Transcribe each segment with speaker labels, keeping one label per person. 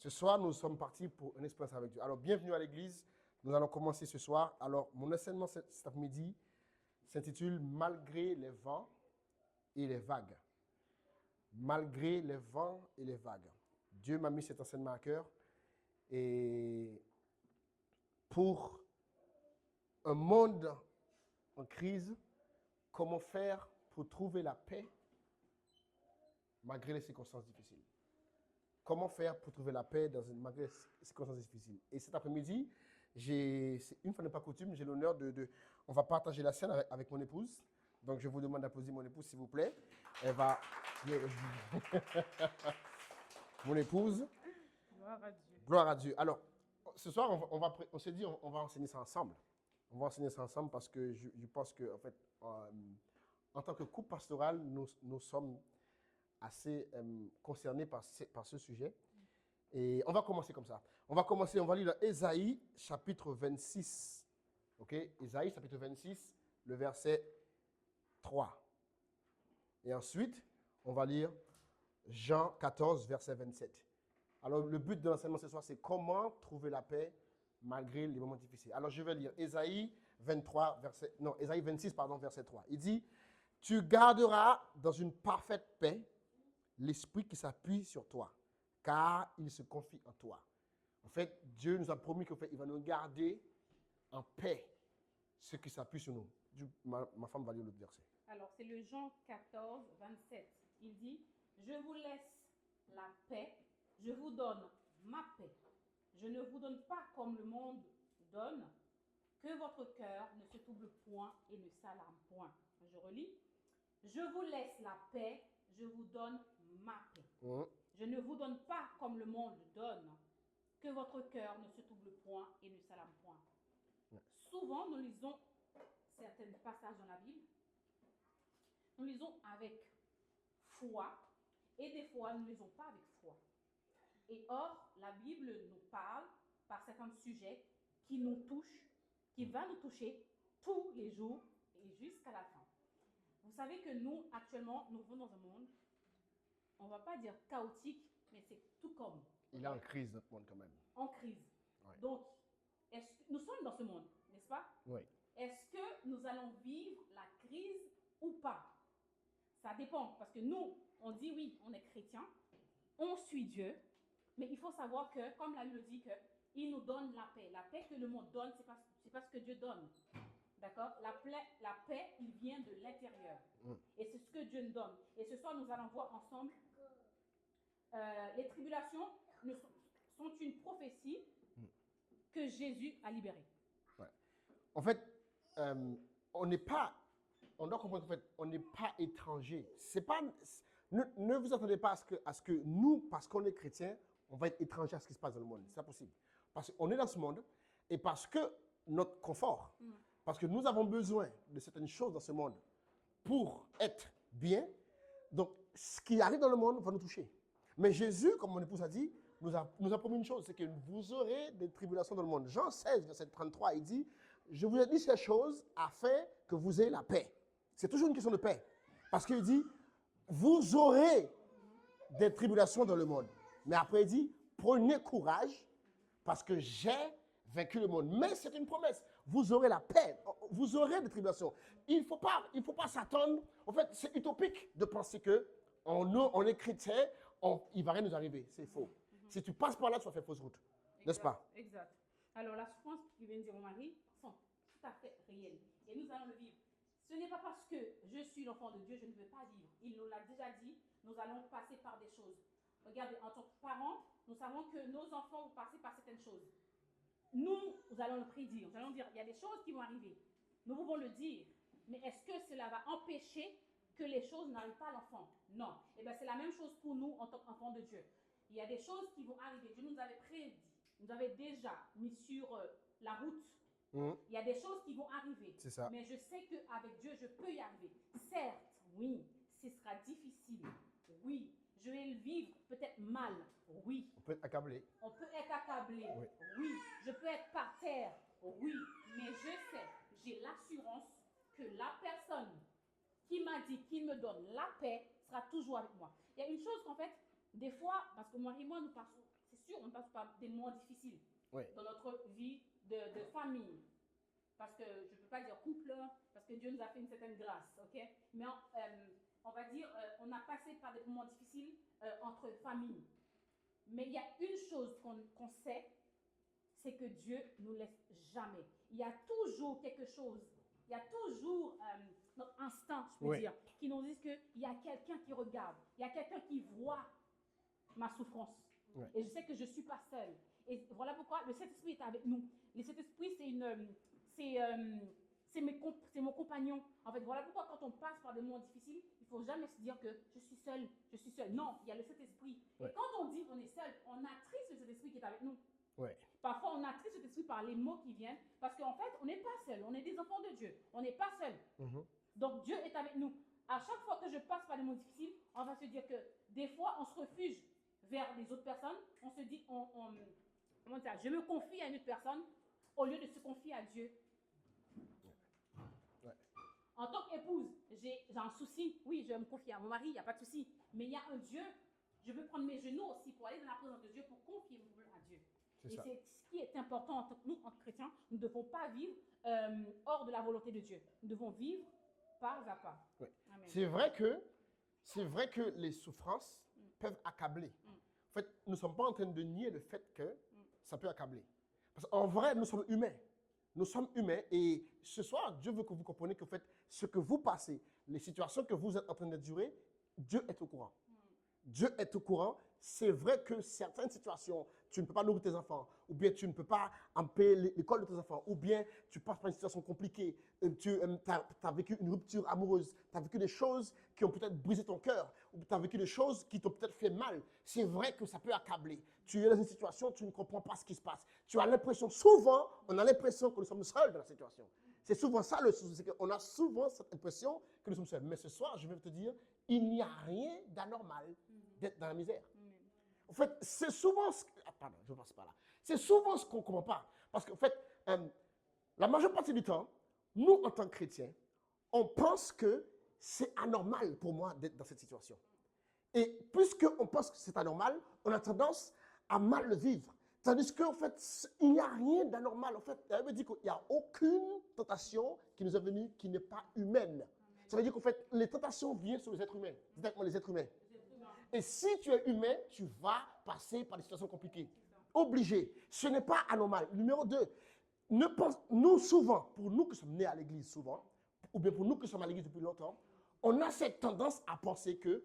Speaker 1: Ce soir, nous sommes partis pour une expérience avec Dieu. Alors, bienvenue à l'église. Nous allons commencer ce soir. Alors, mon enseignement cet après-midi s'intitule « Malgré les vents et les vagues ». Malgré les vents et les vagues. Dieu m'a mis cet enseignement à cœur. Et pour un monde en crise, comment faire pour trouver la paix malgré les circonstances difficiles? Comment faire pour trouver la paix malgré les circonstances difficiles? Et cet après-midi, une fois n'est pas coutume, j'ai l'honneur on va partager la scène avec mon épouse. Donc, je vous demande d'applaudir mon épouse, s'il vous plaît. Elle va... Mon épouse.
Speaker 2: Gloire à Dieu.
Speaker 1: Gloire à Dieu. Alors, ce soir, on s'est dit, on va enseigner ça ensemble. On va enseigner ça ensemble parce que je pense que, en fait, en tant que couple pastoral, nous sommes assez concernés par ce sujet. Et on va commencer comme ça. On va lire Ésaïe, chapitre 26. OK? Ésaïe, chapitre 26, le verset 3. Et ensuite, on va lire Jean 14, verset 27. Alors, le but de l'enseignement ce soir, c'est comment trouver la paix malgré les moments difficiles. Alors, je vais lire Ésaïe 26, verset 3. Il dit, « Tu garderas dans une parfaite paix l'esprit qui s'appuie sur toi, car il se confie en toi. » En fait, Dieu nous a promis qu'il va nous garder en paix, ceux qui s'appuient sur nous. Ma femme va lire l'autre verset.
Speaker 2: Alors, c'est le Jean 14, 27. Il dit, « Je vous laisse la paix, je vous donne ma paix. Je ne vous donne pas comme le monde donne, que votre cœur ne se trouble point et ne s'alarme point. » Je relis. « Je vous laisse la paix, je vous donne ma paix. Je ne vous donne pas comme le monde donne, que votre cœur ne se trouble point et ne s'alarme point. » Souvent, nous lisons certains passages dans la Bible, nous lisons avec foi, et des fois, nous ne lisons pas avec foi. Et or, la Bible nous parle par certains sujets qui nous touchent, qui va nous toucher tous les jours et jusqu'à la fin. Vous savez que nous, actuellement, nous vivons dans un monde, on ne va pas dire chaotique, mais c'est tout comme.
Speaker 1: Il est en crise, notre monde, quand même.
Speaker 2: En crise.
Speaker 1: Ouais.
Speaker 2: Donc, nous sommes dans ce monde, n'est-ce pas?
Speaker 1: Oui.
Speaker 2: Est-ce que nous allons vivre la crise ou pas? Ça dépend, parce que nous, on dit oui, on est chrétien, on suit Dieu, mais il faut savoir que, comme la Bible dit, qu'il nous donne la paix. La paix que le monde donne, c'est pas ce que Dieu donne. D'accord? La paix, il vient de l'intérieur. Et c'est ce que Dieu nous donne. Et ce soir, nous allons voir ensemble, les tribulations sont une prophétie que Jésus a libérée.
Speaker 1: Ouais. En fait, on doit comprendre qu'en fait, on n'est pas étranger. Ne vous attendez pas à ce que nous, parce qu'on est chrétien, on va être étranger à ce qui se passe dans le monde. C'est pas possible. Parce qu'on est dans ce monde et parce que notre confort, parce que nous avons besoin de certaines choses dans ce monde pour être bien. Donc, ce qui arrive dans le monde va nous toucher. Mais Jésus, comme mon épouse a dit, nous a promis une chose, c'est que vous aurez des tribulations dans le monde. Jean 16, verset 33, il dit, « Je vous ai dit ces choses afin que vous ayez la paix. » C'est toujours une question de paix. Parce qu'il dit, « Vous aurez des tribulations dans le monde. » Mais après, il dit, « Prenez courage parce que j'ai vaincu le monde. » Mais c'est une promesse. Vous aurez la paix. Vous aurez des tribulations. Il ne faut pas s'attendre. En fait, c'est utopique de penser qu'on est chrétien, il ne va rien nous arriver. C'est faux. Si tu passes par là, tu vas faire fausse route. N'est-ce pas?
Speaker 2: Exact. Alors, la souffrance qui vient de dire mon mari sont tout à fait réelles. Et nous allons le vivre. Ce n'est pas parce que je suis l'enfant de Dieu, je ne veux pas vivre. Il nous l'a déjà dit, nous allons passer par des choses. Regardez, en tant que parents, nous savons que nos enfants vont passer par certaines choses. Nous allons le prédire. Nous allons dire, il y a des choses qui vont arriver. Nous pouvons le dire. Mais est-ce que cela va empêcher que les choses n'arrivent pas à l'enfant? Non. Et bien, c'est la même chose pour nous en tant qu'enfants de Dieu. Il y a des choses qui vont arriver. Dieu nous avait prédit, nous avait déjà mis sur la route. Il y a des choses qui vont arriver.
Speaker 1: C'est ça.
Speaker 2: Mais je sais qu'avec Dieu, je peux y arriver. Certes, oui, ce sera difficile. Oui, je vais le vivre peut-être mal. Oui.
Speaker 1: On peut être accablé.
Speaker 2: On peut être accablé.
Speaker 1: Oui.
Speaker 2: Oui. Je peux être par terre. Oui. Mais je sais, j'ai l'assurance que la personne qui m'a dit qu'il me donne la paix sera toujours avec moi. Il y a une chose qu'en fait, des fois, parce que moi et moi, nous passons, c'est sûr, on passe par des moments difficiles
Speaker 1: Oui.
Speaker 2: dans notre vie de famille. Parce que je ne peux pas dire couple, parce que Dieu nous a fait une certaine grâce, ok? Mais on va dire, on a passé par des moments difficiles entre familles. Mais il y a une chose qu'on sait, c'est que Dieu ne nous laisse jamais. Il y a toujours quelque chose, il y a toujours notre instinct, je peux dire, qui nous dit qu'il y a quelqu'un qui regarde, il y a quelqu'un qui voit ma souffrance.
Speaker 1: Ouais.
Speaker 2: Et je sais que je ne suis pas seule. Et voilà pourquoi le Saint-Esprit est avec nous. Le Saint-Esprit, c'est mon compagnon. En fait, voilà pourquoi quand on passe par des moments difficiles, il ne faut jamais se dire que je suis seule, je suis seule. Non, il y a le Saint-Esprit.
Speaker 1: Ouais.
Speaker 2: Et quand on dit qu'on est seul, on attriste le Saint-Esprit qui est avec nous.
Speaker 1: Ouais.
Speaker 2: Parfois, on attriste le Saint-Esprit par les mots qui viennent, parce qu'en fait, on n'est pas seul. On est des enfants de Dieu. On n'est pas seul.
Speaker 1: Mhm.
Speaker 2: Donc, Dieu est avec nous. À chaque fois que je passe par des moments difficiles, on va se dire que des fois, on se refuge vers les autres personnes. On se dit, comment dire, je me confie à une autre personne au lieu de se confier à Dieu.
Speaker 1: Ouais.
Speaker 2: En tant qu'épouse, j'ai un souci. Oui, je vais me confier à mon mari, il n'y a pas de souci. Mais il y a un Dieu. Je veux prendre mes genoux aussi pour aller dans la présence de Dieu, pour confier mon problème à Dieu. Et c'est ce qui est important en tant que nous, en tant que chrétiens. Nous ne devons pas vivre hors de la volonté de Dieu. Nous devons vivre pas à pas.
Speaker 1: Ouais.
Speaker 2: Amen.
Speaker 1: C'est vrai que les souffrances peuvent accabler. En fait, nous ne sommes pas en train de nier le fait que ça peut accabler. Parce qu'en vrai, nous sommes humains. Nous sommes humains et ce soir, Dieu veut que vous compreniez que en fait, ce que vous passez, les situations que vous êtes en train d'endurer, Dieu est au courant. Dieu est au courant. C'est vrai que certaines situations, tu ne peux pas nourrir tes enfants, ou bien tu ne peux pas en payer l'école de tes enfants, ou bien tu passes par une situation compliquée, tu as vécu une rupture amoureuse, tu as vécu des choses qui ont peut-être brisé ton cœur, ou tu as vécu des choses qui t'ont peut-être fait mal. C'est vrai que ça peut accabler. Tu es dans une situation, tu ne comprends pas ce qui se passe. Tu as l'impression, souvent, on a l'impression que nous sommes seuls dans la situation. C'est souvent ça le souci, c'est qu'on a souvent cette impression que nous sommes seuls. Mais ce soir, je vais te dire, il n'y a rien d'anormal d'être dans la misère. En fait, c'est souvent ce que... Ah, pardon, je ne passe pas là. C'est souvent ce qu'on ne comprend pas. Parce qu'en fait, la majeure partie du temps, nous, en tant que chrétiens, on pense que c'est anormal pour moi d'être dans cette situation. Et puisqu'on pense que c'est anormal, on a tendance à mal le vivre. Tandis qu'en fait, il n'y a rien d'anormal. En fait, ça veut dire qu'il n'y a aucune tentation qui nous est venue qui n'est pas humaine. Ça veut dire qu'en fait, les tentations viennent sur les êtres humains, directement les êtres humains. Et si tu es humain, tu vas passer par des situations compliquées. Obligé. Ce n'est pas anormal. Numéro 2, nous souvent, pour nous qui sommes nés à l'église souvent, ou bien pour nous qui sommes à l'église depuis longtemps, on a cette tendance à penser que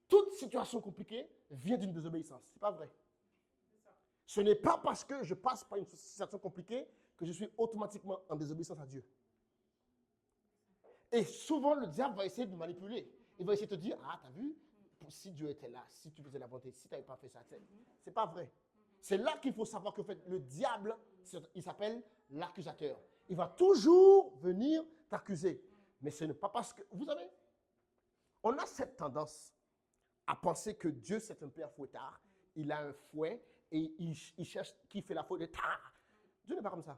Speaker 1: toute situation compliquée vient d'une désobéissance. Ce n'est pas vrai. Ce n'est pas parce que je passe par une situation compliquée que je suis automatiquement en désobéissance à Dieu. Et souvent, le diable va essayer de manipuler. Il va essayer de te dire, ah, t'as vu, si Dieu était là, si tu faisais la bonté, si tu n'avais pas fait ça, c'est pas vrai. C'est là qu'il faut savoir que en fait, le diable, il s'appelle l'accusateur. Il va toujours venir t'accuser. Mais ce n'est pas parce que, vous savez, on a cette tendance à penser que Dieu, c'est un père fouettard. Il a un fouet et il cherche qui fait la faute de tard. Dieu n'est pas comme ça.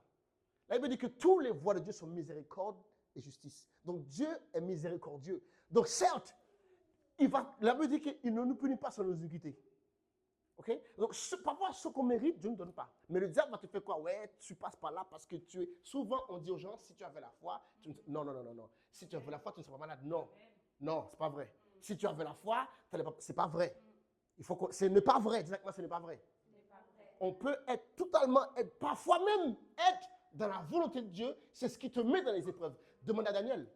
Speaker 1: La Bible dit que tous les voies de Dieu sont miséricorde et justice. Donc Dieu est miséricordieux. Donc certes, la Bible dit qu'il ne nous punit pas sans nos iniquités. Okay? Donc parfois, ce qu'on mérite, Dieu ne donne pas. Mais le diable va te faire quoi? Ouais, tu passes par là parce que tu es... Souvent, on dit aux gens, si tu avais la foi, non. Si tu avais la foi, tu ne serais pas malade. Non, ce n'est pas vrai. Si tu avais la foi, ce n'est pas vrai. Ce n'est pas vrai, exactement, ce n'est pas vrai. On peut être parfois même être dans la volonté de Dieu, c'est ce qui te met dans les épreuves. Demande à Daniel.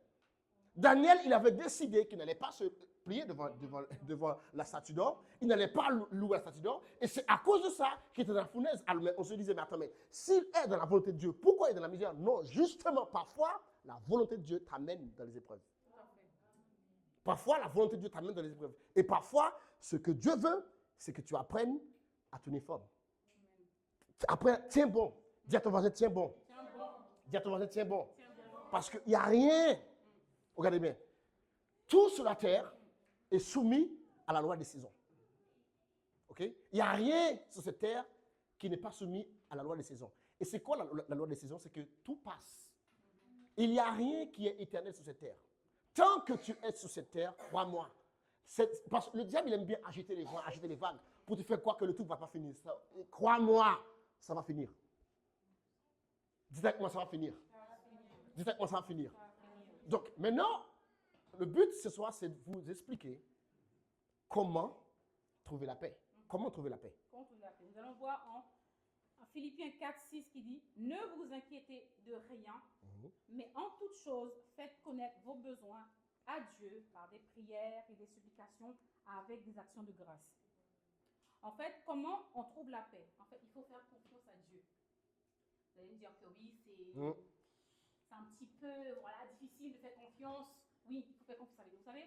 Speaker 1: Daniel, il avait décidé qu'il n'allait pas se plier devant la statue d'or. Il n'allait pas louer la statue d'or. Et c'est à cause de ça qu'il était dans la fournaise. Alors, on se disait, mais attends, mais s'il est dans la volonté de Dieu, pourquoi il est dans la misère? Non, justement, parfois, la volonté de Dieu t'amène dans les épreuves. Parfois, la volonté de Dieu t'amène dans les épreuves. Et parfois, ce que Dieu veut, c'est que tu apprennes à tenir forme. Après, tiens bon. Dis à ton voisin, tiens bon. Dis à ton voisin, tiens bon. Parce qu'il n'y a rien. Regardez bien. Tout sur la terre est soumis à la loi des saisons. OK? Il n'y a rien sur cette terre qui n'est pas soumis à la loi des saisons. Et c'est quoi la loi des saisons? C'est que tout passe. Il n'y a rien qui est éternel sur cette terre. Tant que tu es sur cette terre, crois-moi. Parce que le diable, il aime bien agiter les vents, agiter les vagues. pour te faire croire que le truc ne va pas finir. Crois-moi, ça va finir. Dites avec moi, ça va finir. Dites avec moi, ça va finir. Donc, maintenant, le but ce soir, c'est de vous expliquer comment trouver la paix. Comment trouver la paix?
Speaker 2: Nous allons voir en Philippiens 4, 6 qui dit « Ne vous inquiétez de rien, mais en toute chose, faites connaître vos besoins à Dieu par des prières et des supplications avec des actions de grâce. » En fait, comment on trouve la paix? En fait, il faut faire confiance à Dieu. Vous allez me dire que oui, c'est un petit peu difficile de faire confiance. Oui, il faut faire confiance à Dieu. Vous savez,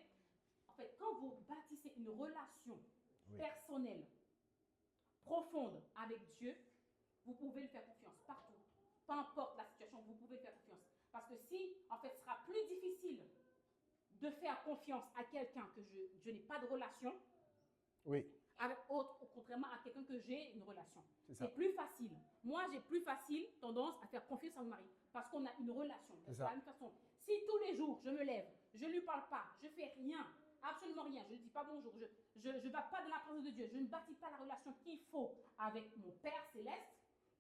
Speaker 2: en fait, quand vous bâtissez une relation personnelle, profonde avec Dieu, vous pouvez le faire confiance partout. Peu importe la situation, vous pouvez le faire confiance. Parce que si, en fait, ce sera plus difficile de faire confiance à quelqu'un que je n'ai pas de relation, avec autre, contrairement à quelqu'un que j'ai une relation. C'est plus facile. Moi, j'ai plus facile tendance à faire confiance à mon mari parce qu'on a une relation. De la même façon, si tous les jours, je me lève, je ne lui parle pas, je ne fais rien, absolument rien, je ne dis pas bonjour, je ne vais pas dans la présence de Dieu, je ne bâtis pas la relation qu'il faut avec mon Père Céleste,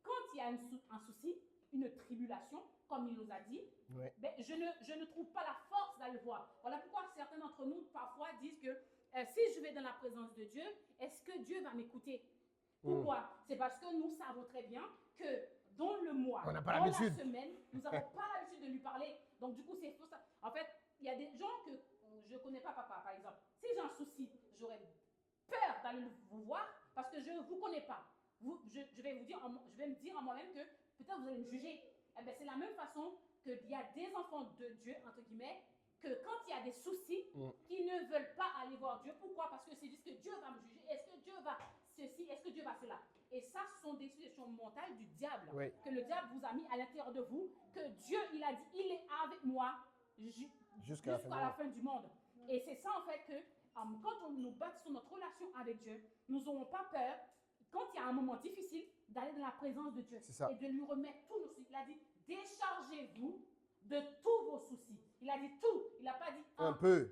Speaker 2: quand il y a un souci, une tribulation, comme il nous a dit, ben, je ne trouve pas la force d'aller voir. Voilà pourquoi certains d'entre nous, parfois, disent que si je vais dans la présence de Dieu, est-ce que Dieu va m'écouter? Pourquoi? C'est parce que nous savons très bien que dans le mois, dans la semaine, nous n'avons pas l'habitude de lui parler. Donc, du coup, c'est faux. En fait, il y a des gens que je ne connais pas, papa, par exemple. Si j'ai un souci, j'aurais peur d'aller vous voir parce que je ne vous connais pas. Je vais me dire en moi-même que peut-être vous allez me juger. Eh bien, c'est la même façon qu'il y a des enfants de Dieu, entre guillemets, que quand il y a des soucis, qui ne veulent pas aller voir Dieu. Pourquoi? Parce que c'est juste que Dieu va me juger. Est-ce que Dieu va ceci? Est-ce que Dieu va cela? Et ça, ce sont des suggestions mentales du diable. Que le diable vous a mis à l'intérieur de vous. Que Dieu, il a dit, il est avec moi jusqu'à la fin du monde. Et c'est ça, en fait, que quand nous bâtissons notre relation avec Dieu, nous n'aurons pas peur, quand il y a un moment difficile, d'aller dans la présence de Dieu. Et de lui remettre tous nos soucis. Il a dit, déchargez-vous de tous vos soucis. Il a dit tout. Il n'a pas dit un peu.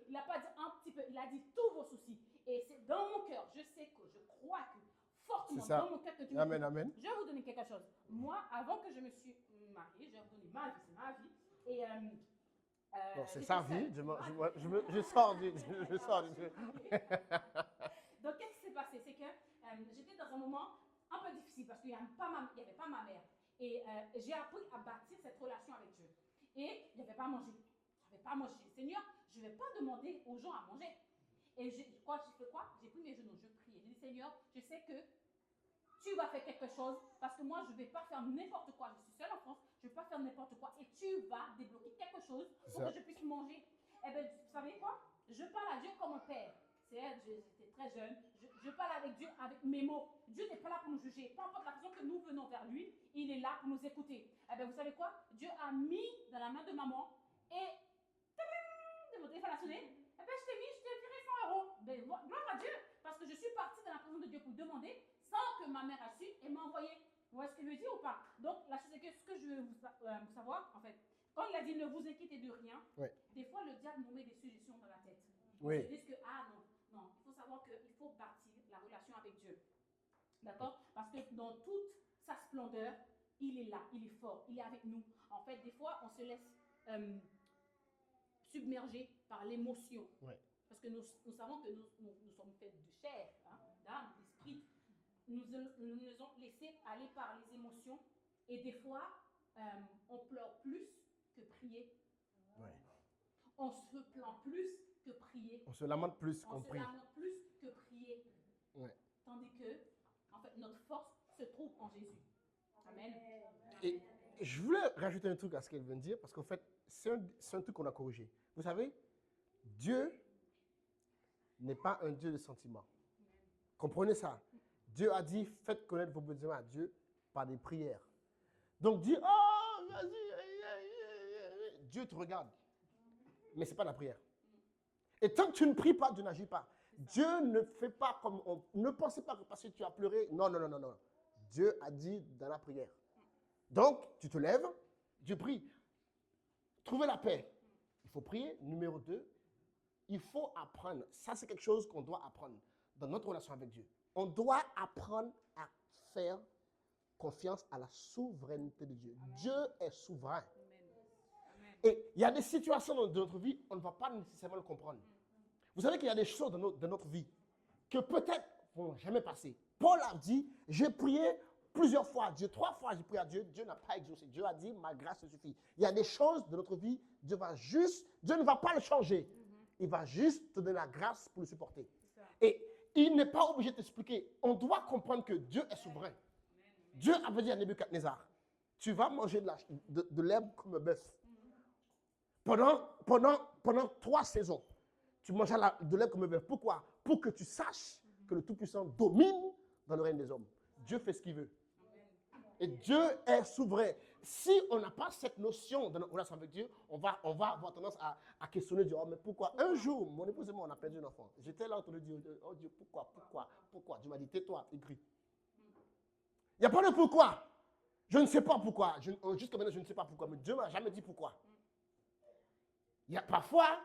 Speaker 2: Il n'a pas dit un petit peu. Il a dit tous vos soucis. Et c'est dans mon cœur. Je sais que je crois que fortement dans mon cœur que Dieu
Speaker 1: Amen.
Speaker 2: Je vais vous donner quelque chose. Moi, avant que je me suis mariée, je vais vous donner ma vie. C'est ma vie. Et
Speaker 1: c'est sa vie. Je sors du.
Speaker 2: Donc, qu'est-ce qui s'est passé? C'est que j'étais dans un moment un peu difficile parce qu'il n'y avait pas ma mère. Et j'ai appris à bâtir cette relation avec Dieu. Et il n'y avait pas à manger. Seigneur, je ne vais pas demander aux gens à manger. Et j'ai fait quoi? J'ai pris mes genoux, je priais. J'ai dit, Seigneur, je sais que tu vas faire quelque chose parce que moi, je ne vais pas faire n'importe quoi. Je suis seule en France, je ne vais pas faire n'importe quoi. Et tu vas débloquer quelque chose pour que je puisse manger. Eh bien, vous savez quoi? Je parle à Dieu comme un père. J'étais très jeune. Je parle avec Dieu avec mes mots. Dieu n'est pas là pour nous juger. Peu importe la façon que nous venons vers lui, il est là pour nous écouter. Eh bien, vous savez quoi? Dieu a mis dans la main de maman et mon téléphone a sonné. Eh bien, je t'ai viré 100 euros. Ben, gloire à Dieu, parce que je suis partie dans la présence de Dieu pour demander sans que ma mère a su et m'a envoyé. Vous voyez ce que je veux dire ou pas? Donc, la chose est que ce que je veux vous savoir, en fait, quand il a dit ne vous inquiétez de rien, des fois le diable nous met des suggestions dans la tête. On se dit que, non, il faut savoir qu'il faut bâtir la relation avec Dieu. D'accord? Parce que dans toute sa splendeur, il est là, il est fort, il est avec nous. En fait, des fois, on se laisse submerger par l'émotion. Parce que nous savons que nous sommes faits de chair, d'âme, d'esprit. Nous nous laissés aller par les émotions. Et des fois, on pleure plus que prier. On se plaint plus que prier.
Speaker 1: On se lamente plus qu'on prie.
Speaker 2: On se lamente plus que prier. Tandis que, en fait, notre force se trouve en Jésus. Amen.
Speaker 1: Et je voulais rajouter un truc à ce qu'elle vient de dire, parce qu'en fait, c'est un truc qu'on a corrigé. Vous savez, Dieu n'est pas un Dieu de sentiments. Comprenez ça. Dieu a dit, faites connaître vos besoins à Dieu par des prières. Donc, dis, oh, vas-y, Dieu te regarde. Mais ce n'est pas la prière. Et tant que tu ne pries pas, Dieu n'agit pas. Dieu ne fait pas comme on... Ne pensez pas que parce que tu as pleuré. Non. Dieu a dit dans la prière. Donc, tu te lèves, tu pries. Trouver la paix. Il faut prier. Numéro 2, il faut apprendre. Ça, c'est quelque chose qu'on doit apprendre dans notre relation avec Dieu. On doit apprendre à faire confiance à la souveraineté de Dieu. Dieu est souverain. Et il y a des situations dans notre vie, on ne va pas nécessairement le comprendre. Vous savez qu'il y a des choses dans notre vie que peut-être ne vont jamais passer. Paul a dit, j'ai prié plusieurs fois à Dieu, 3 fois j'ai prié à Dieu, Dieu n'a pas exaucé. Dieu a dit, ma grâce te suffit. Il y a des choses de notre vie, Dieu ne va pas le changer. Il va juste te donner la grâce pour le supporter. Et il n'est pas obligé de t'expliquer. On doit comprendre que Dieu est souverain. Dieu avait dit à Nebuchadnezzar, tu vas manger de l'herbe comme un bœuf. Pendant 3 saisons, tu mangeras de l'herbe comme un bœuf. Pourquoi? Pour que tu saches que le Tout-Puissant domine dans le règne des hommes. Dieu fait ce qu'il veut. Et Dieu est souverain. Si on n'a pas cette notion de notre relation avec Dieu, on va avoir tendance à questionner Dieu. Oh, mais pourquoi? Un jour, mon épouse et moi, on a perdu un enfant. J'étais là en train de dire, oh Dieu, pourquoi? Dieu m'a dit, tais-toi, écris. Il n'y a pas de pourquoi. Je ne sais pas pourquoi. Jusqu'à maintenant, je ne sais pas pourquoi. Mais Dieu ne m'a jamais dit pourquoi. Il y a parfois,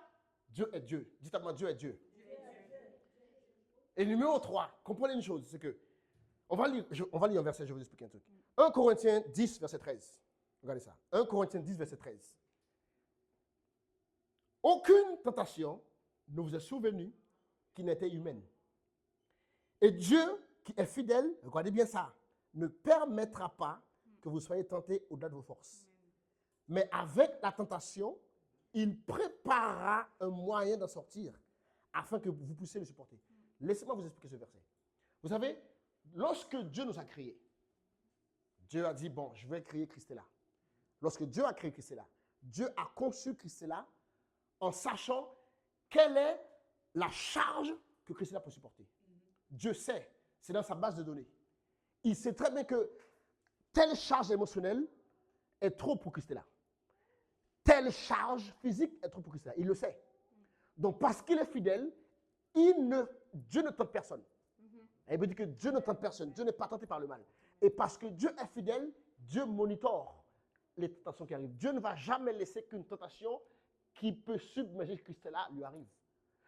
Speaker 1: Dieu est Dieu. Dites à moi, Dieu est Dieu. Et numéro 3, comprenez une chose, c'est que, on va lire un verset, je vais vous expliquer un truc. 1 Corinthiens 10, verset 13. Regardez ça. 1 Corinthiens 10, verset 13. Aucune tentation ne vous est survenue qui n'était humaine. Et Dieu, qui est fidèle, regardez bien ça, ne permettra pas que vous soyez tentés au-delà de vos forces. Mais avec la tentation, il préparera un moyen d'en sortir afin que vous puissiez le supporter. Laissez-moi vous expliquer ce verset. Vous savez, lorsque Dieu nous a créés, Dieu a dit, bon, je vais créer Christella. Lorsque Dieu a créé Christella, Dieu a conçu Christella en sachant quelle est la charge que Christella peut supporter. Dieu sait, c'est dans sa base de données. Il sait très bien que telle charge émotionnelle est trop pour Christella. Telle charge physique est trop pour Christella. Il le sait. Donc, parce qu'il est fidèle, Dieu ne tente personne. Il veut dire que Dieu ne tente personne. Dieu n'est pas tenté par le mal. Et parce que Dieu est fidèle, Dieu monitore les tentations qui arrivent. Dieu ne va jamais laisser qu'une tentation qui peut submerger Christella lui arrive.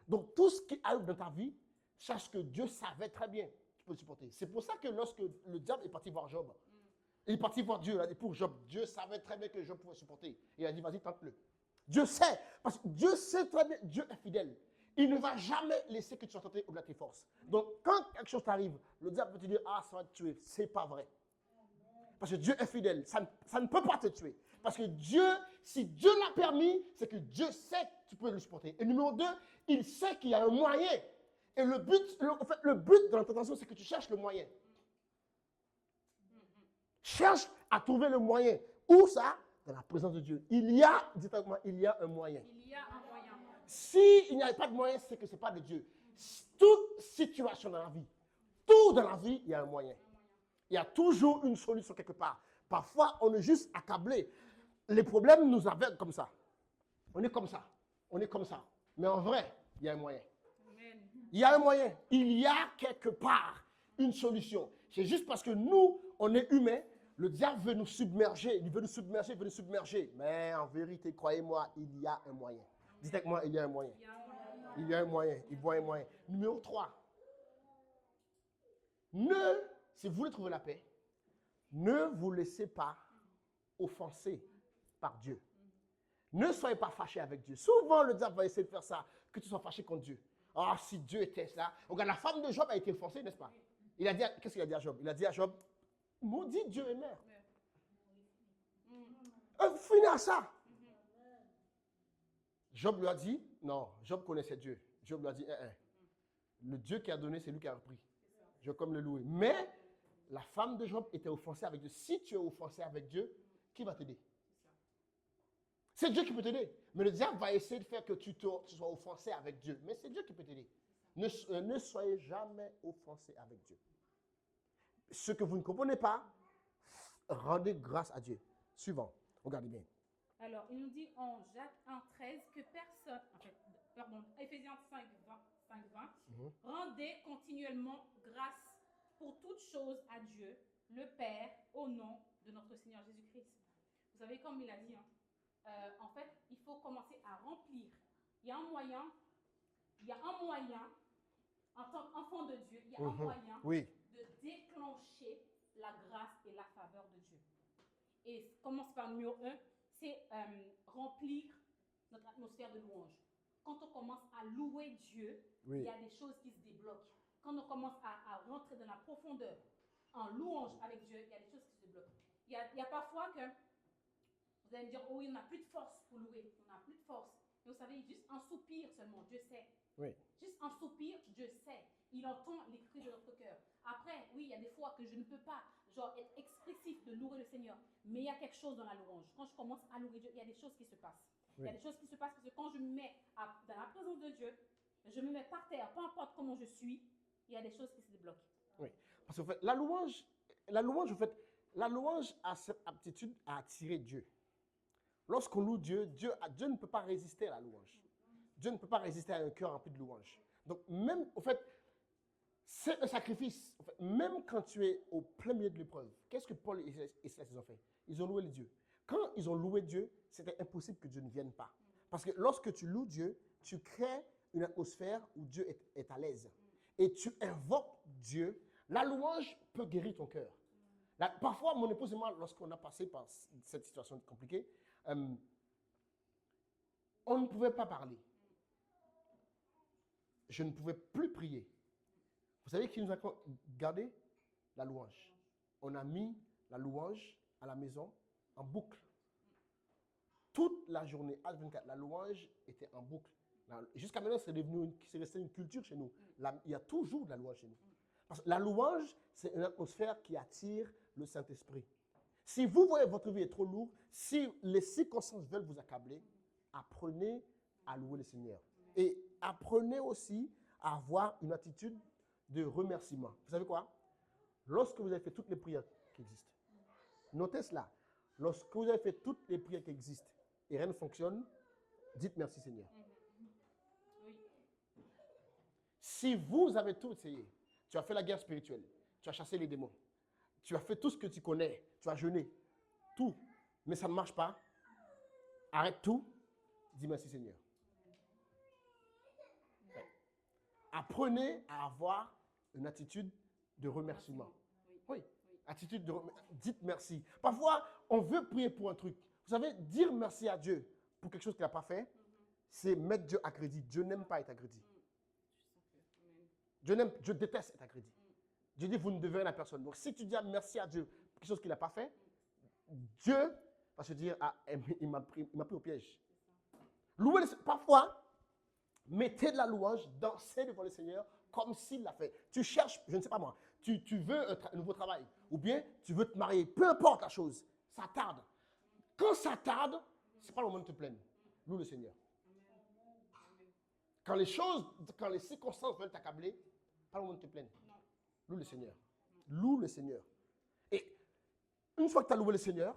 Speaker 1: Donc, tout ce qui arrive dans ta vie, sache que Dieu savait très bien qu'il peut le supporter. C'est pour ça que lorsque le diable est parti voir Job, il est parti voir Dieu. Il a dit pour Job, Dieu savait très bien que Job pouvait supporter. Il a dit, vas-y, tente-le. Dieu sait, parce que Dieu sait très bien, Dieu est fidèle. Il ne va jamais laisser que tu sois tenté au-delà de tes forces. Donc, quand quelque chose t'arrive, le diable peut te dire, ah, ça va te tuer. Ce n'est pas vrai. Parce que Dieu est fidèle. Ça ne peut pas te tuer. Parce que Dieu, si Dieu l'a permis, c'est que Dieu sait que tu peux le supporter. Et numéro 2, il sait qu'il y a un moyen. Et le but de la tentation, c'est que tu cherches le moyen. Cherche à trouver le moyen. Où ça? Dans la présence de Dites avec moi, il y a un moyen.
Speaker 2: Il y a un moyen.
Speaker 1: S'il n'y a pas de moyen, c'est que ce n'est pas de Dieu. Toute situation dans la vie, tout dans la vie, il y a un moyen. Il y a toujours une solution quelque part. Parfois, on est juste accablé. Les problèmes nous aveuglent comme ça. On est comme ça. On est comme ça. Mais en vrai, il y a un moyen.
Speaker 2: Amen.
Speaker 1: Il y a un moyen. Il y a quelque part une solution. C'est juste parce que nous, on est humains. Le diable veut nous submerger. Il veut nous submerger, il veut nous submerger. Mais en vérité, croyez-moi, il y a un moyen. Dites avec moi, il y a un moyen. Il y a un moyen. Il voit un moyen. Numéro 3. Si vous voulez trouver la paix, ne vous laissez pas offenser par Dieu. Ne soyez pas fâché avec Dieu. Souvent, le diable va essayer de faire ça, que tu sois fâché contre Dieu. Ah, si Dieu était là. Regarde, la femme de Job a été offensée, n'est-ce pas? Qu'est-ce qu'il a dit à Job? Il a dit à Job, maudit Dieu et mère. Fini à ça. Job lui a dit, non, Job connaissait Dieu. Job lui a dit, le Dieu qui a donné, c'est lui qui a repris. Je vais comme le louer. Mais la femme de Job était offensée avec Dieu. Si tu es offensé avec Dieu, qui va t'aider? C'est Dieu qui peut t'aider. Mais le diable va essayer de faire que tu sois offensé avec Dieu. Mais c'est Dieu qui peut t'aider. Ne soyez jamais offensé avec Dieu. Ce que vous ne comprenez pas, rendez grâce à Dieu. Suivant. Regardez bien.
Speaker 2: Alors, il nous dit en Jacques 1,13 que personne, Éphésiens 5,20, rendez continuellement grâce pour toutes choses à Dieu, le Père, au nom de notre Seigneur Jésus-Christ. Vous savez, comme il a dit, en fait, il faut commencer à remplir. Il y a un moyen En tant qu'enfant de Dieu, il y a un
Speaker 1: Mhm.
Speaker 2: moyen
Speaker 1: Oui.
Speaker 2: de déclencher la grâce et la faveur de Dieu. Et commence par numéro 1, c'est remplir notre atmosphère de louange. Quand on commence à louer Dieu,
Speaker 1: Oui.
Speaker 2: il y a des choses qui se débloquent. Quand on commence à rentrer dans la profondeur en louange avec Dieu, il y a des choses qui se débloquent. Il y a parfois que vous allez me dire, oh oui, on n'a plus de force pour louer, on n'a plus de force. Mais vous savez, juste un soupir seulement, Dieu sait.
Speaker 1: Oui.
Speaker 2: Juste un soupir, Dieu sait. Il entend les cris de notre cœur. Après, oui, il y a des fois que je ne peux pas être expressif de louer le Seigneur. Mais il y a quelque chose dans la louange. Quand je commence à louer Dieu, il y a des choses qui se passent.
Speaker 1: Oui.
Speaker 2: Il y a des choses qui se passent parce que quand je me mets dans la présence de Dieu, je me mets par terre, peu importe comment je suis, il y a des choses qui se débloquent.
Speaker 1: Oui. Parce qu'en fait, en fait, la louange a cette aptitude à attirer Dieu. Lorsqu'on loue Dieu, Dieu ne peut pas résister à la louange. Dieu ne peut pas résister à un cœur rempli de louange. Donc, même, en fait, c'est un sacrifice. En fait, même quand tu es au plein milieu de l'épreuve, qu'est-ce que Paul et Silas ont fait? Ils ont loué Dieu. Quand ils ont loué Dieu, c'était impossible que Dieu ne vienne pas. Parce que lorsque tu loues Dieu, tu crées une atmosphère où Dieu est à l'aise. Et tu invoques Dieu. La louange peut guérir ton cœur. Parfois, mon épouse et moi, lorsqu'on a passé par cette situation compliquée, on ne pouvait pas parler. Je ne pouvais plus prier. Vous savez qui nous a gardé? La louange. On a mis la louange à la maison en boucle. Toute la journée, H24, la louange était en boucle. Jusqu'à maintenant, c'est resté une culture chez nous. Il y a toujours de la louange chez nous. Parce que la louange, c'est une atmosphère qui attire le Saint-Esprit. Si vous voyez votre vie est trop lourde, si les circonstances veulent vous accabler, apprenez à louer le Seigneur. Et apprenez aussi à avoir une attitude de remerciement. Vous savez quoi? Lorsque vous avez fait toutes les prières qui existent, notez cela. Lorsque vous avez fait toutes les prières qui existent et rien ne fonctionne, dites merci Seigneur.
Speaker 2: Oui.
Speaker 1: Si vous avez tout essayé, tu as fait la guerre spirituelle, tu as chassé les démons, tu as fait tout ce que tu connais, tu as jeûné, tout, mais ça ne marche pas, arrête tout, dis merci Seigneur. Apprenez à avoir une attitude de remerciement. Oui, attitude de dites merci. Parfois, on veut prier pour un truc. Vous savez, dire merci à Dieu pour quelque chose qu'il n'a pas fait, c'est mettre Dieu à crédit. Dieu n'aime pas être à crédit. Dieu déteste être à crédit. Dieu dit, vous ne devez rien à personne. Donc, si tu dis merci à Dieu pour quelque chose qu'il n'a pas fait, Dieu va se dire, ah, il m'a pris au piège. Louez parfois, mettez de la louange, dansez devant le Seigneur comme s'il l'a fait. Tu cherches, je ne sais pas moi, tu veux un nouveau travail ou bien tu veux te marier, peu importe la chose, ça tarde. Quand ça tarde, ce n'est pas le moment de te plaindre. Loue le Seigneur. Quand les circonstances veulent t'accabler, pas le moment de te plaindre. Loue le Seigneur. Loue le Seigneur. Et une fois que tu as loué le Seigneur,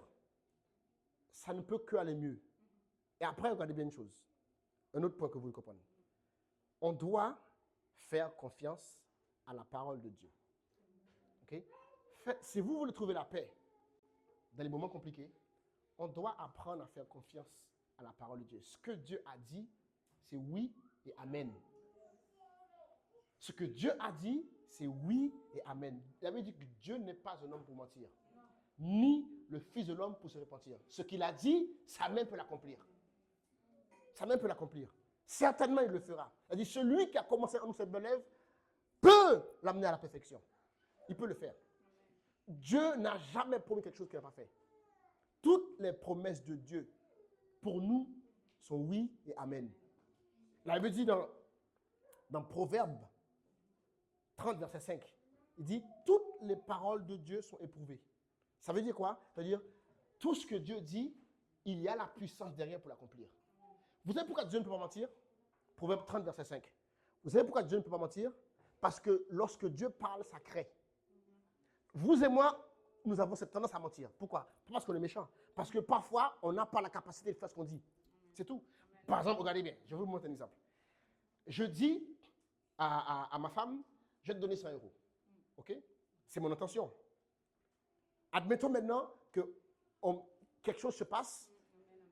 Speaker 1: ça ne peut que aller mieux. Et après, regardez bien une chose. Un autre point que vous comprenez. On doit faire confiance à la parole de Dieu. Okay? Si vous voulez trouver la paix dans les moments compliqués, on doit apprendre à faire confiance à la parole de Dieu. Ce que Dieu a dit, c'est oui et amen. Ce que Dieu a dit, c'est oui et amen. Il avait dit que Dieu n'est pas un homme pour mentir, ni le Fils de l'homme pour se repentir. Ce qu'il a dit, sa main peut l'accomplir. Sa main peut l'accomplir. Certainement, il le fera. Il a dit, celui qui a commencé en nous cette bonne œuvre peut l'amener à la perfection. Il peut le faire. Dieu n'a jamais promis quelque chose qu'il n'a pas fait. Toutes les promesses de Dieu, pour nous, sont oui et amen. La Bible dit dans Proverbe 30, verset 5, il dit, toutes les paroles de Dieu sont éprouvées. Ça veut dire quoi? Ça veut dire, tout ce que Dieu dit, il y a la puissance derrière pour l'accomplir. Vous savez pourquoi Dieu ne peut pas mentir? Proverbe 30, verset 5. Vous savez pourquoi Dieu ne peut pas mentir? Parce que lorsque Dieu parle, ça crée. Vous et moi, nous avons cette tendance à mentir. Pourquoi? Pas parce qu'on est méchant. Parce que parfois, on n'a pas la capacité de faire ce qu'on dit. C'est tout. Par exemple, regardez bien, je vais vous montrer un exemple. Je dis à ma femme, je vais te donner 100 euros. OK? C'est mon intention. Admettons maintenant que quelque chose se passe.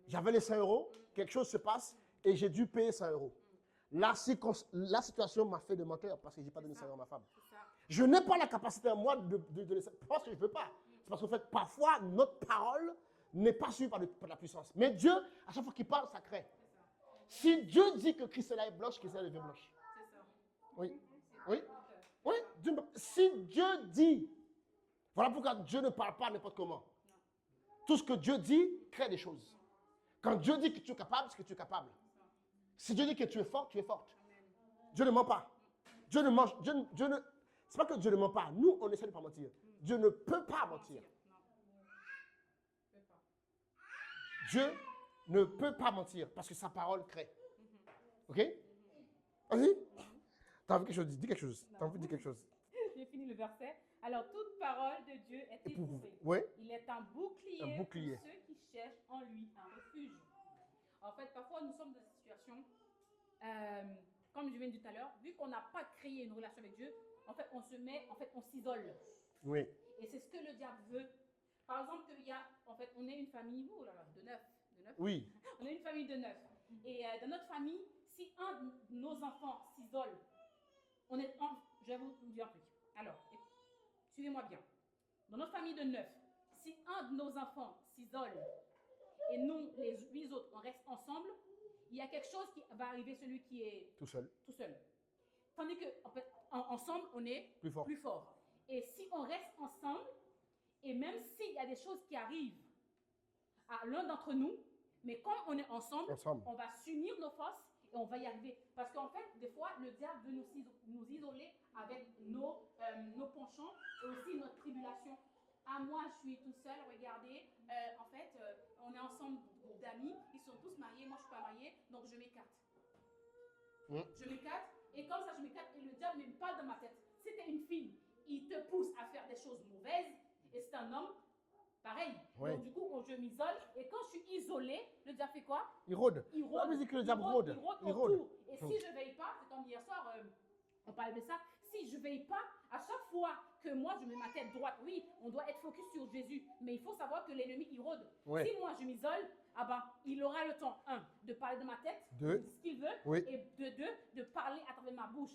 Speaker 1: J'avais les 100 euros, quelque chose se passe et j'ai dû payer 100 euros. la situation m'a fait de mentir parce que je n'ai pas donné ça à ma femme.
Speaker 2: C'est ça.
Speaker 1: Je n'ai pas la capacité à moi de donner ça parce que je ne veux pas. C'est parce qu'en fait, parfois, notre parole n'est pas suivie par la puissance. Mais Dieu, à chaque fois qu'il parle, ça crée. Si Dieu dit que Christella est blanche, Christella devient blanche.
Speaker 2: C'est ça.
Speaker 1: Oui. Oui. Oui. Si Dieu dit, voilà pourquoi Dieu ne parle pas n'importe comment. Tout ce que Dieu dit crée des choses. Quand Dieu dit que tu es capable, c'est que tu es capable. Si Dieu dit que tu es forte, tu es forte. Dieu ne ment pas. Dieu ne mange. C'est pas que Dieu ne ment pas. Nous, on essaie de ne pas mentir. Dieu ne peut pas mentir. Dieu ne peut pas mentir parce que sa parole crée. Ok? Vas-y. T'as envie quelque chose? Dis quelque chose. T'as envie de dire quelque chose?
Speaker 2: J'ai fini le verset. Alors, toute parole de Dieu est éprouvée.
Speaker 1: Oui.
Speaker 2: Il est un bouclier,
Speaker 1: bouclier.
Speaker 2: pour ceux qui cherchent en lui un refuge. En fait, parfois, nous sommes dans des situations, comme je viens de dire tout à l'heure, vu qu'on n'a pas créé une relation avec Dieu, en fait, on s'isole.
Speaker 1: Oui.
Speaker 2: Et c'est ce que le diable veut. Par exemple, on est une famille, oh là là, de 9.
Speaker 1: Oui.
Speaker 2: On est une famille de 9. Et dans notre famille, si un de nos enfants s'isole, je vais vous dire un truc. Alors, suivez-moi bien. Dans notre famille de 9, si un de nos enfants s'isole et nous, les 8 autres, on reste ensemble, il y a quelque chose qui va arriver celui qui est
Speaker 1: Tout seul.
Speaker 2: Tandis qu'ensemble, on est plus fort. Et si on reste ensemble, et même s'il y a des choses qui arrivent à l'un d'entre nous, mais comme on est ensemble, on va s'unir nos forces et on va y arriver. Parce qu'en fait, des fois, le diable veut nous isoler avec nos penchants et aussi notre tribulation. Ah, moi, je suis tout seul, regardez. En fait, on est ensemble d'amis, ils sont tous mariés, moi, je ne suis pas mariée, donc je m'écarte. Je m'écarte, et comme ça, je m'écarte, et le diable me parle dans ma tête. Si tu es une fille, il te pousse à faire des choses mauvaises, et c'est un homme, pareil.
Speaker 1: Oui.
Speaker 2: Donc, du coup, je m'isole, et quand je suis isolée, le diable fait quoi?
Speaker 1: Il rôde.
Speaker 2: Il rôde.
Speaker 1: On dit que le diable rôde.
Speaker 2: Il rôde. Et si je ne veille pas, c'est comme hier soir, on parlait de ça, si je ne veille pas, à chaque fois que moi je mets ma tête droite, oui, on doit être focus sur Jésus, mais il faut savoir que l'ennemi il rôde.
Speaker 1: Oui.
Speaker 2: Si moi je m'isole, il aura le temps, 1, de parler de ma tête,
Speaker 1: Deux.
Speaker 2: de ce qu'il veut,
Speaker 1: Oui.
Speaker 2: et de 2, de parler à travers ma bouche.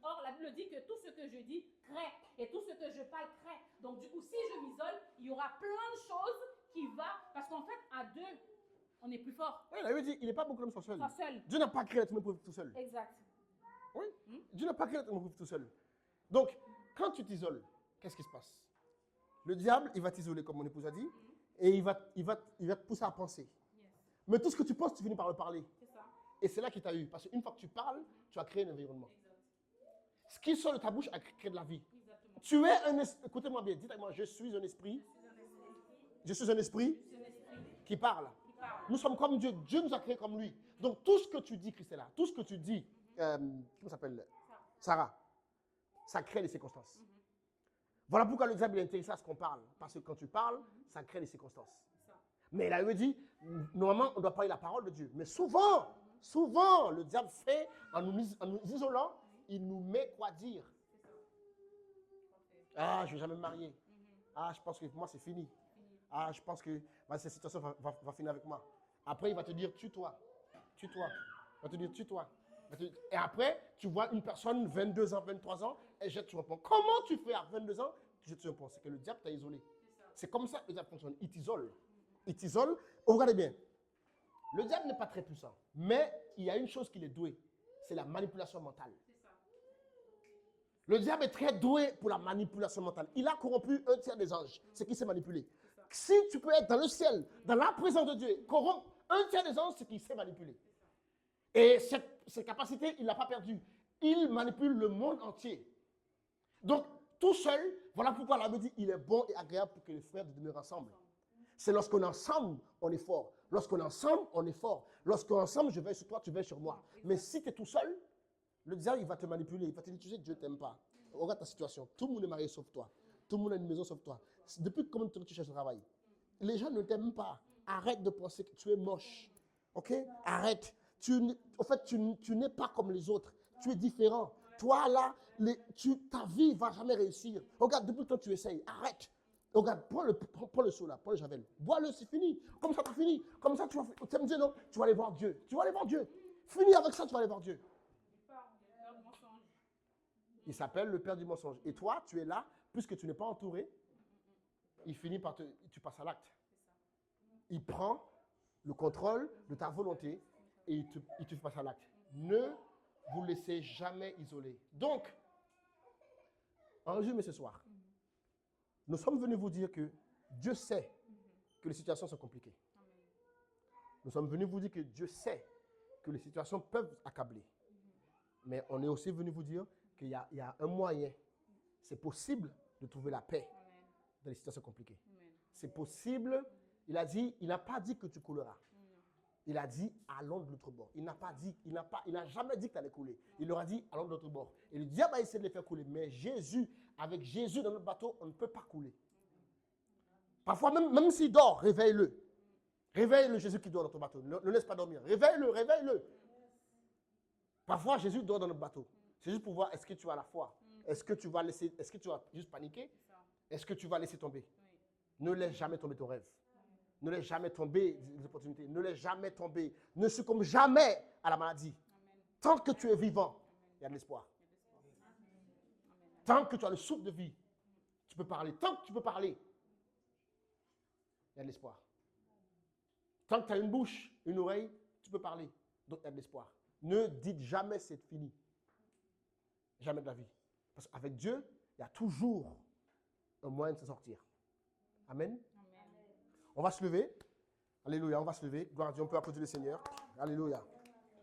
Speaker 2: Or, la Bible dit que tout ce que je dis crée, et tout ce que je parle crée. Donc du coup, si je m'isole, il y aura plein de choses qui vont, parce qu'en fait, à 2, on est plus fort.
Speaker 1: Oui, la Bible dit, il n'est pas beaucoup d'hommes sont seuls.
Speaker 2: Pas seul.
Speaker 1: Dieu n'a pas créé l'être humain pour vivre tout seul.
Speaker 2: Exact.
Speaker 1: Oui. Dieu n'a pas créé l'être humain pour vivre tout seul. Donc, quand tu t'isoles, qu'est-ce qui se passe? Le diable, il va t'isoler, comme mon épouse a dit, et il va te pousser à penser.
Speaker 2: Yes.
Speaker 1: Mais tout ce que tu penses, tu finis par le parler.
Speaker 2: C'est ça.
Speaker 1: Et c'est là qu'il t'a eu. Parce qu'une fois que tu parles, tu as créé un environnement.
Speaker 2: Exact.
Speaker 1: Ce qui sort de ta bouche a créé de la vie.
Speaker 2: Exactement.
Speaker 1: Tu es un esprit. Écoutez-moi bien, dites avec moi, je suis un esprit. Je suis un esprit qui parle. Nous sommes comme Dieu. Dieu nous a créés comme lui. Donc tout ce que tu dis, Christella, tout ce que tu dis, comment s'appelle Sarah, ça crée des circonstances. Voilà pourquoi le diable est intéressé à ce qu'on parle. Parce que quand tu parles, ça crée des circonstances. Mais il a dit, normalement, on doit parler la parole de Dieu. Mais souvent, le diable fait, en nous isolant, il nous met quoi dire. Ah, je ne vais jamais me marier. Ah, je pense que pour moi, c'est fini. Ah, je pense que cette situation va finir avec moi. Après, il va te dire, tue-toi. Tue-toi. Il va te dire, tue-toi. Et après, tu vois une personne, 22 ans, 23 ans, elle jette sur un pont. Comment tu fais à 22 ans? Tu jettes sur un pont. C'est que le diable t'a isolé. C'est comme ça que le diable fonctionne. Il t'isole. Il t'isole. Oh, regardez bien. Le diable n'est pas très puissant. Mais il y a une chose qu'il est doué. C'est la manipulation mentale. Le diable est très doué pour la manipulation mentale. Il a corrompu un tiers des anges. C'est qui s'est manipulé. Si tu peux être dans le ciel, dans la présence de Dieu, corrompre un tiers des anges, c'est qu'il s'est manipulé. Et cette capacité, il ne l'a pas perdue. Il manipule le monde entier. Donc, tout seul, voilà pourquoi la Bible dit il est bon et agréable pour que les frères demeurent ensemble. C'est lorsqu'on est ensemble, on est fort. Lorsqu'on est ensemble, on est fort. Lorsqu'on est ensemble, je veille sur toi, tu veilles sur moi. Mais si tu es tout seul, le diable, il va te manipuler. Il va te dire, tu sais, Dieu ne t'aime pas. Regarde ta situation. Tout le monde est marié sauf toi. Tout le monde a une maison sauf toi. Depuis combien de temps tu cherches un travail? Les gens ne t'aiment pas. Arrête de penser que tu es moche. OK? Arrête. En fait, tu n'es pas comme les autres. Tu es différent. Toi, là, ta vie ne va jamais réussir. Regarde, depuis le temps tu essayes. Arrête. Regarde, prends le seau là, prends le javel. Bois-le, c'est fini. Comme ça, tu as fini. Comme ça, tu aimes Dieu, non? Tu vas aller voir Dieu. Tu vas aller voir Dieu. Fini avec ça, tu vas aller voir Dieu. Il s'appelle le père du mensonge. Et toi, tu es là, puisque tu n'es pas entouré, il finit par tu passes à l'acte. Il prend le contrôle de ta volonté et il te fait passer à l'acte. Ne vous laissez jamais isoler. Donc, en résumé ce soir, nous sommes venus vous dire que Dieu sait que les situations sont compliquées. Nous sommes venus vous dire que Dieu sait que les situations peuvent accabler. Mais on est aussi venu vous dire qu'il y a un moyen. C'est possible de trouver la paix dans les situations compliquées. C'est possible. Il n'a pas dit que tu couleras. Il a dit allons de l'autre bord. Il n'a jamais dit que tu allais couler. Il leur a dit allons de l'autre bord. Et le diable a essayé de les faire couler. Mais avec Jésus dans notre bateau, on ne peut pas couler. Parfois, même s'il dort, réveille-le. Réveille-le, Jésus qui dort dans ton bateau. Ne le laisse pas dormir. Réveille-le, réveille-le. Parfois, Jésus dort dans notre bateau. C'est juste pour voir, est-ce que tu as la foi? Est-ce que tu vas juste paniquer? Est-ce que tu vas laisser tomber? Ne laisse jamais tomber ton rêve. Ne laisse jamais tomber les opportunités. Ne laisse jamais tomber. Ne succombe jamais à la maladie. Tant que tu es vivant, il y a de l'espoir. Tant que tu as le souffle de vie, tu peux parler. Tant que tu peux parler, il y a de l'espoir. Tant que tu as une bouche, une oreille, tu peux parler. Donc il y a de l'espoir. Ne dites jamais c'est fini. Jamais de la vie. Parce qu'avec Dieu, il y a toujours un moyen de se sortir. Amen. On va se lever. Alléluia, on va se lever. Gloire à Dieu, on peut applaudir le Seigneur. Alléluia.